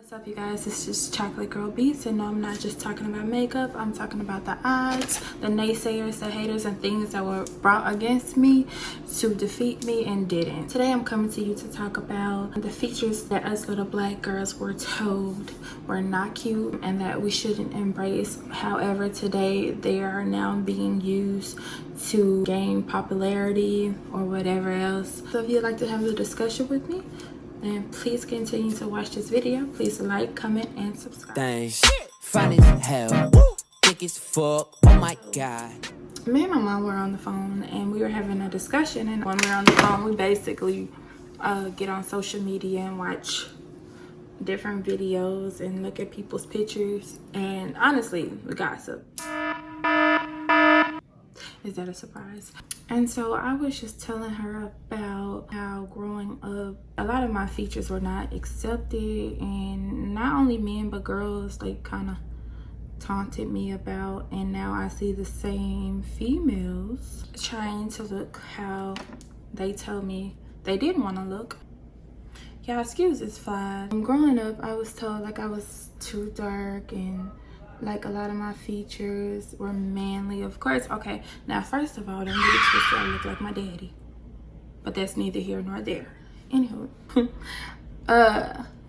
What's up, you guys? It's just Chocolate Girl Beats, and no, I'm not just talking about makeup. I'm talking about the odds, the naysayers, the haters, and things that were brought against me to defeat me and didn't. Today I'm coming to you to talk about the features that us little black girls were told were not cute and that we shouldn't embrace. However, today they are now being used to gain popularity or whatever else. So if you'd like to have a discussion with me, and please continue to watch this video. Please like, comment, and subscribe. Thanks. Fine as hell. Thick as fuck. Oh my god. Me and my mom were on the phone and we were having a discussion, and when we were on the phone we basically get on social media and watch different videos and look at people's pictures, and honestly we gossip. Is that a surprise? And so I was just telling her about how growing up, a lot of my features were not accepted, and not only men but girls like kind of taunted me about, and now I see the same females trying to look how they tell me they didn't want to look. Y'all excuse this fly. Growing up I was told like I was too dark, and like a lot of my features were manly. Of course, okay, now first of all, don't get it twisted, I look like my daddy, but that's neither here nor there. Anywho,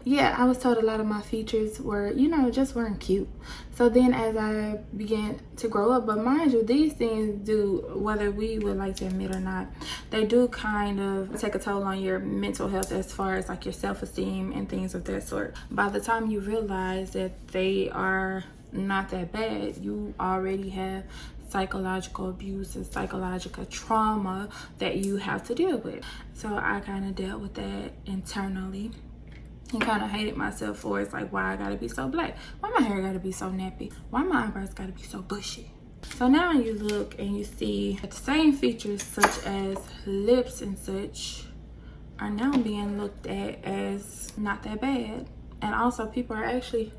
yeah, I was told a lot of my features were, you know, just weren't cute. So then as I began to grow up, but mind you, these things do, whether we would like to admit or not, they do kind of take a toll on your mental health as far as like your self-esteem and things of that sort. By the time you realize that they are not that bad, you already have psychological abuse and psychological trauma that you have to deal with. So I kind of dealt with that internally and kind of hated myself for it. It's like, why I gotta be so black? Why my hair gotta be so nappy? Why my eyebrows gotta be so bushy? So now you look and you see that the same features such as lips and such are now being looked at as not that bad, and also people are actually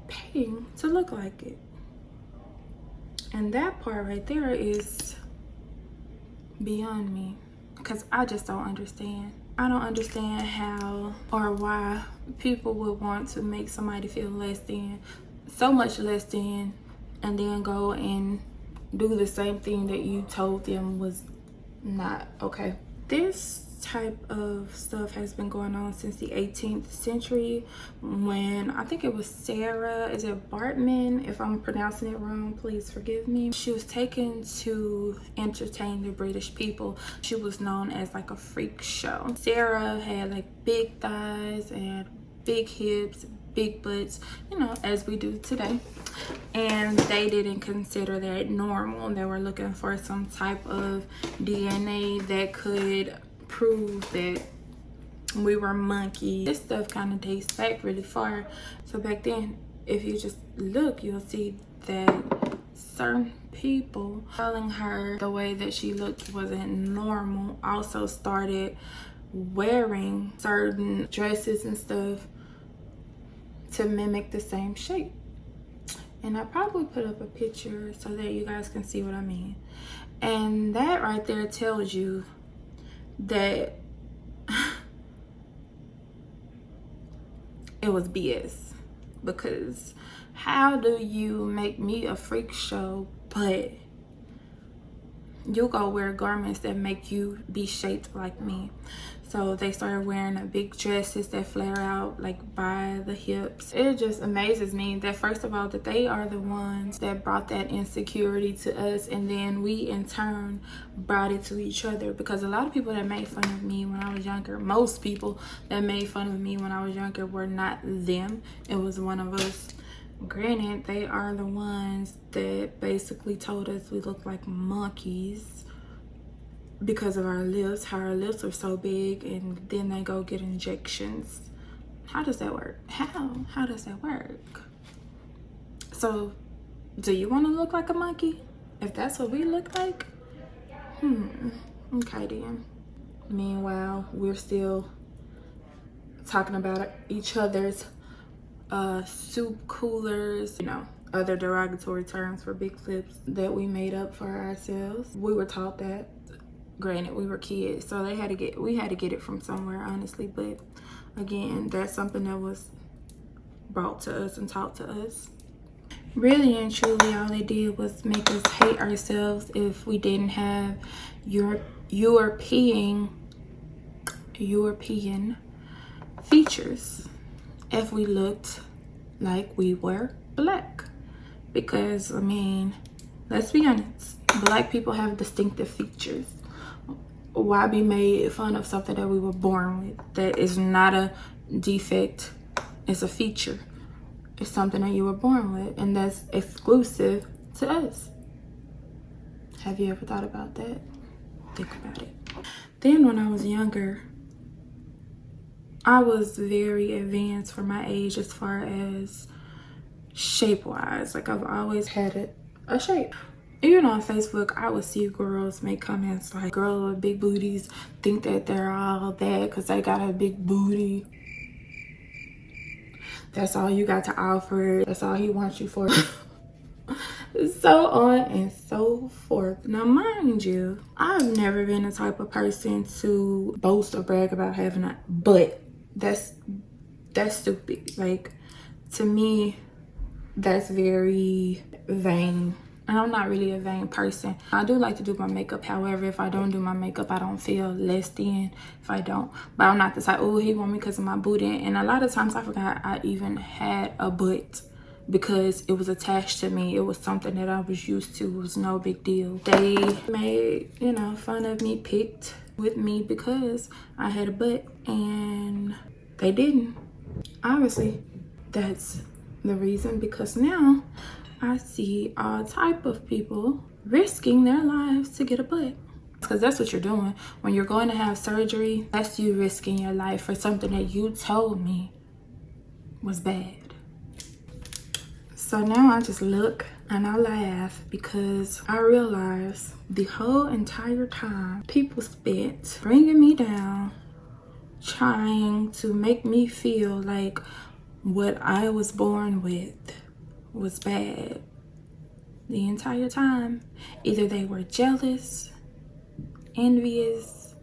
paying to look like it. And that part right there is beyond me, because I just don't understand. I don't understand how or why people would want to make somebody feel less than, so much less than, and then go and do the same thing that you told them was not okay. This type of stuff has been going on since the 18th century, when I think it was Sarah, is it Bartman? If I'm pronouncing it wrong, please forgive me. She was taken to entertain the British people. She was known as like a freak show. Sarah had like big thighs and big hips, big butts, you know, as we do today. And they didn't consider that normal. They were looking for some type of DNA that could prove that we were monkeys. This stuff kind of dates back really far. So back then, if you just look, you'll see that certain people telling her the way that she looked wasn't normal also started wearing certain dresses and stuff to mimic the same shape. And I probably put up a picture so that you guys can see what I mean. And that right there tells you that it was BS, because how do you make me a freak show but you go wear garments that make you be shaped like me? So they started wearing big dresses that flare out like by the hips. It just amazes me that first of all that they are the ones that brought that insecurity to us, and then we in turn brought it to each other. Because a lot of people that made fun of me when I was younger, most people that made fun of me when I was younger were not them, it was one of us. Granted, they are the ones that basically told us we look like monkeys because of our lips, how our lips are so big, and then they go get injections. How does that work? How does that work? So do you want to look like a monkey if that's what we look like? Okay then. Meanwhile, we're still talking about each other's soup coolers, you know, other derogatory terms for big lips that we made up for ourselves. We were taught that. Granted, we were kids, so we had to get it from somewhere, honestly. But again, that's something that was brought to us and taught to us. Really and truly, all they did was make us hate ourselves if we didn't have European features, if we looked like we were black. Because, I mean, let's be honest, black people have distinctive features. Why be made fun of something that we were born with? That is not a defect, it's a feature. It's something that you were born with, and that's exclusive to us. Have you ever thought about that? Think about it. Then when I was younger, I was very advanced for my age as far as shape-wise. Like, I've always had a shape. Even on Facebook, I would see girls make comments like, girls with big booties think that they're all that because they got a big booty. That's all you got to offer. That's all he wants you for. So on and so forth. Now, mind you, I've never been the type of person to boast or brag about having a butt. That's stupid. Like, to me, that's very vain. And I'm not really a vain person. I do like to do my makeup. However, if I don't do my makeup, I don't feel less than if I don't. But I'm not the type, oh, he want me because of my booty. And a lot of times I forgot I even had a butt because it was attached to me. It was something that I was used to. It was no big deal. They made, you know, fun of me, picked with me because I had a butt, and they didn't. Obviously, that's the reason, because now I see all type of people risking their lives to get a butt. Because that's what you're doing. When you're going to have surgery, that's you risking your life for something that you told me was bad. So now I just look and I laugh because I realize the whole entire time people spent bringing me down, trying to make me feel like what I was born with was bad. The entire time, either they were jealous, envious,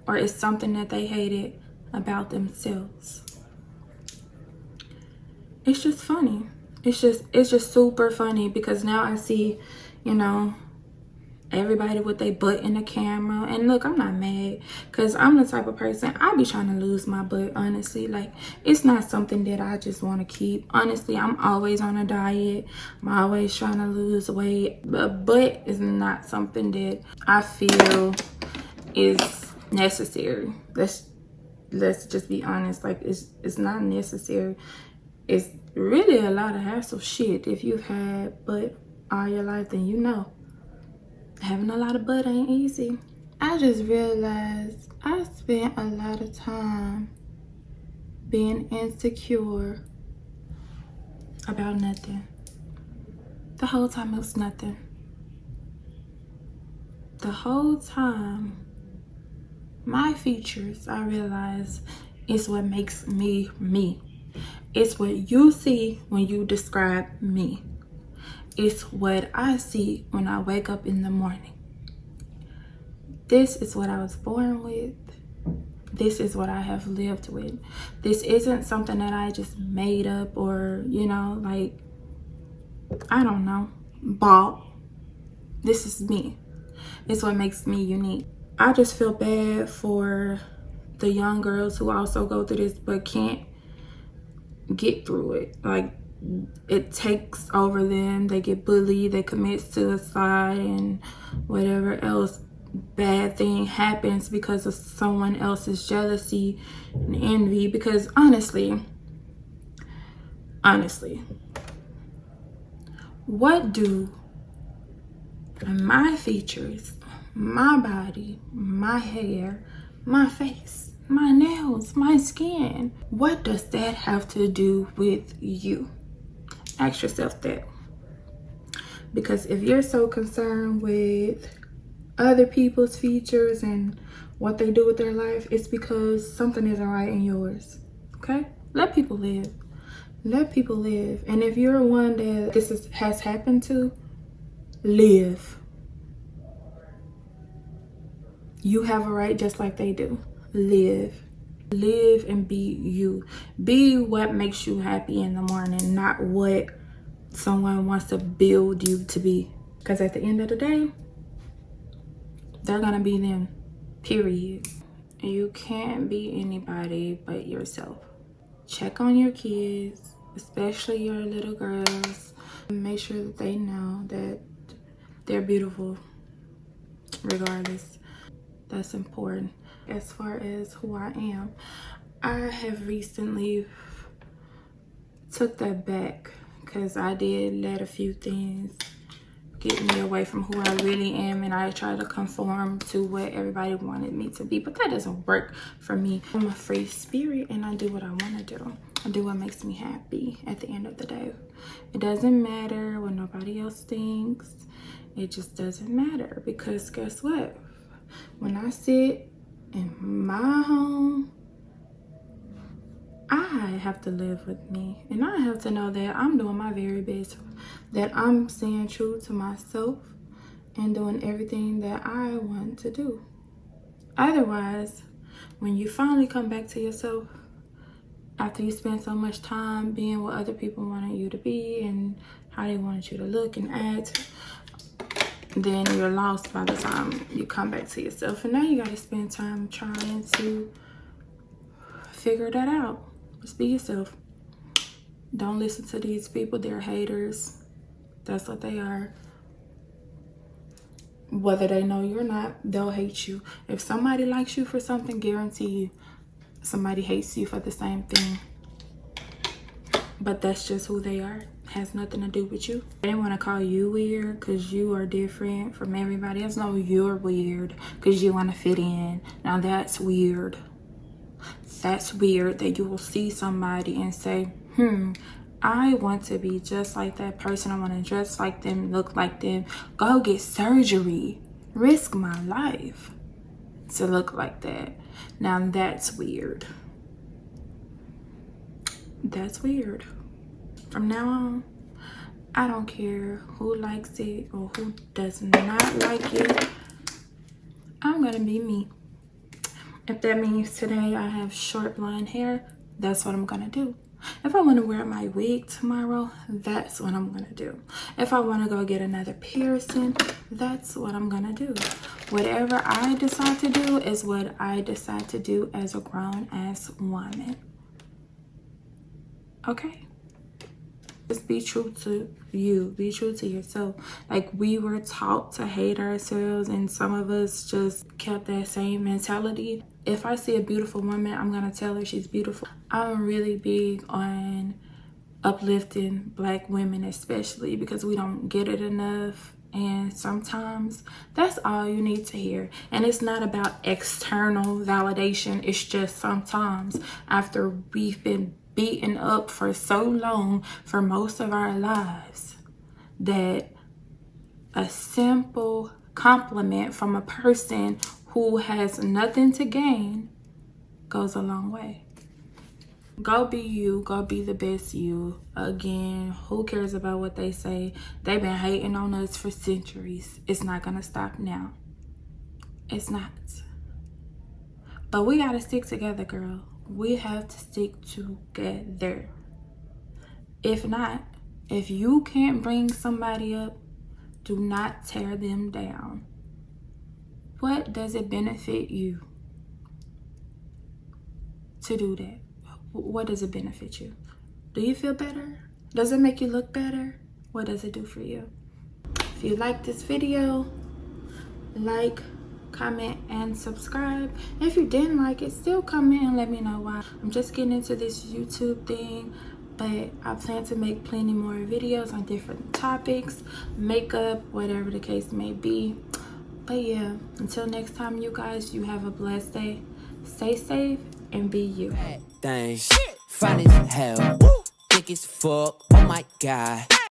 or it's something that they hated about themselves. It's just funny. It's just super funny because now I see, you know, everybody with their butt in the camera. And look, I'm not mad because I'm the type of person, I be trying to lose my butt, honestly. Like, it's not something that I just want to keep. Honestly, I'm always on a diet. I'm always trying to lose weight. But butt is not something that I feel is necessary. Let's just be honest. Like, it's not necessary. It's really a lot of hassle. Shit, if you've had butt all your life, then you know. Having a lot of butt ain't easy. I just realized I spent a lot of time being insecure about nothing. The whole time it was nothing. The whole time, my features, I realized, is what makes me me. It's what you see when you describe me. It's what I see when I wake up in the morning. This is what I was born with. This is what I have lived with. This isn't something that I just made up or, you know, like, I don't know, bought. This is me. It's what makes me unique. I just feel bad for the young girls who also go through this but can't get through it. Like, it takes over them. They get bullied, they commit suicide, and whatever else bad thing happens because of someone else's jealousy and envy. Because honestly, what do my features, my body, my hair, my face, my nails, my skin, what does that have to do with you? Ask yourself that. Because if you're so concerned with other people's features and what they do with their life, it's because something isn't right in yours. Okay? Let people live. Let people live. And if you're one that has happened to, live. You have a right just like they do. Live. Live and be you. Be what makes you happy in the morning, not what someone wants to build you to be. Because at the end of the day, they're gonna be them, period. You can't be anybody but yourself. Check on your kids, especially your little girls. Make sure that they know that they're beautiful regardless. That's important. As far as who I am, I have recently took that back because I did let a few things get me away from who I really am, and I try to conform to what everybody wanted me to be, but that doesn't work for me. I'm a free spirit and I do what I want to do. I do what makes me happy at the end of the day. It doesn't matter what nobody else thinks. It just doesn't matter, because guess what? When I sit in my home, I have to live with me, and I have to know that I'm doing my very best, that I'm staying true to myself and doing everything that I want to do. Otherwise, when you finally come back to yourself, after you spend so much time being what other people wanted you to be and how they wanted you to look and act, then you're lost by the time you come back to yourself. And now you got to spend time trying to figure that out. Just be yourself. Don't listen to these people. They're haters. That's what they are. Whether they know you or not, they'll hate you. If somebody likes you for something, guarantee you somebody hates you for the same thing. But that's just who they are. Has nothing to do with you. They want to call you weird because you are different from everybody else. No, you're weird because you want to fit in. Now that's weird. That's weird that you will see somebody and say, I want to be just like that person. I want to dress like them, look like them, go get surgery, risk my life to look like that. Now that's weird. That's weird. From now on, I don't care who likes it or who does not like it. I'm gonna be me. If that means today I have short blonde hair, that's what I'm gonna do. If I want to wear my wig tomorrow, that's what I'm gonna do. If I want to go get another piercing, that's what I'm gonna do. Whatever I decide to do is what I decide to do as a grown-ass woman. Okay? Just be true to you. Be true to yourself. Like, we were taught to hate ourselves, and some of us just kept that same mentality. If I see a beautiful woman, I'm gonna tell her she's beautiful. I'm really big on uplifting Black women, especially because we don't get it enough. And sometimes that's all you need to hear. And it's not about external validation. It's just sometimes after we've been beaten up for so long for most of our lives, that a simple compliment from a person who has nothing to gain goes a long way. Go be you. Go be the best you. Again, who cares about what they say? They've been hating on us for centuries. It's not gonna stop now. It's not. But we gotta stick together, girl. We have to stick together. If not, if you can't bring somebody up, do not tear them down. What does it benefit you to do that? What does it benefit you? Do you feel better? Does it make you look better? What does it do for you? If you like this video, like, comment, and subscribe. If you didn't like it, still comment and let me know why. I'm just getting into this YouTube thing, but I plan to make plenty more videos on different topics, makeup, whatever the case may be. But yeah, until next time, you guys, you have a blessed day. Stay safe and be you. Things fine as hell, thick as fuck. Oh my god.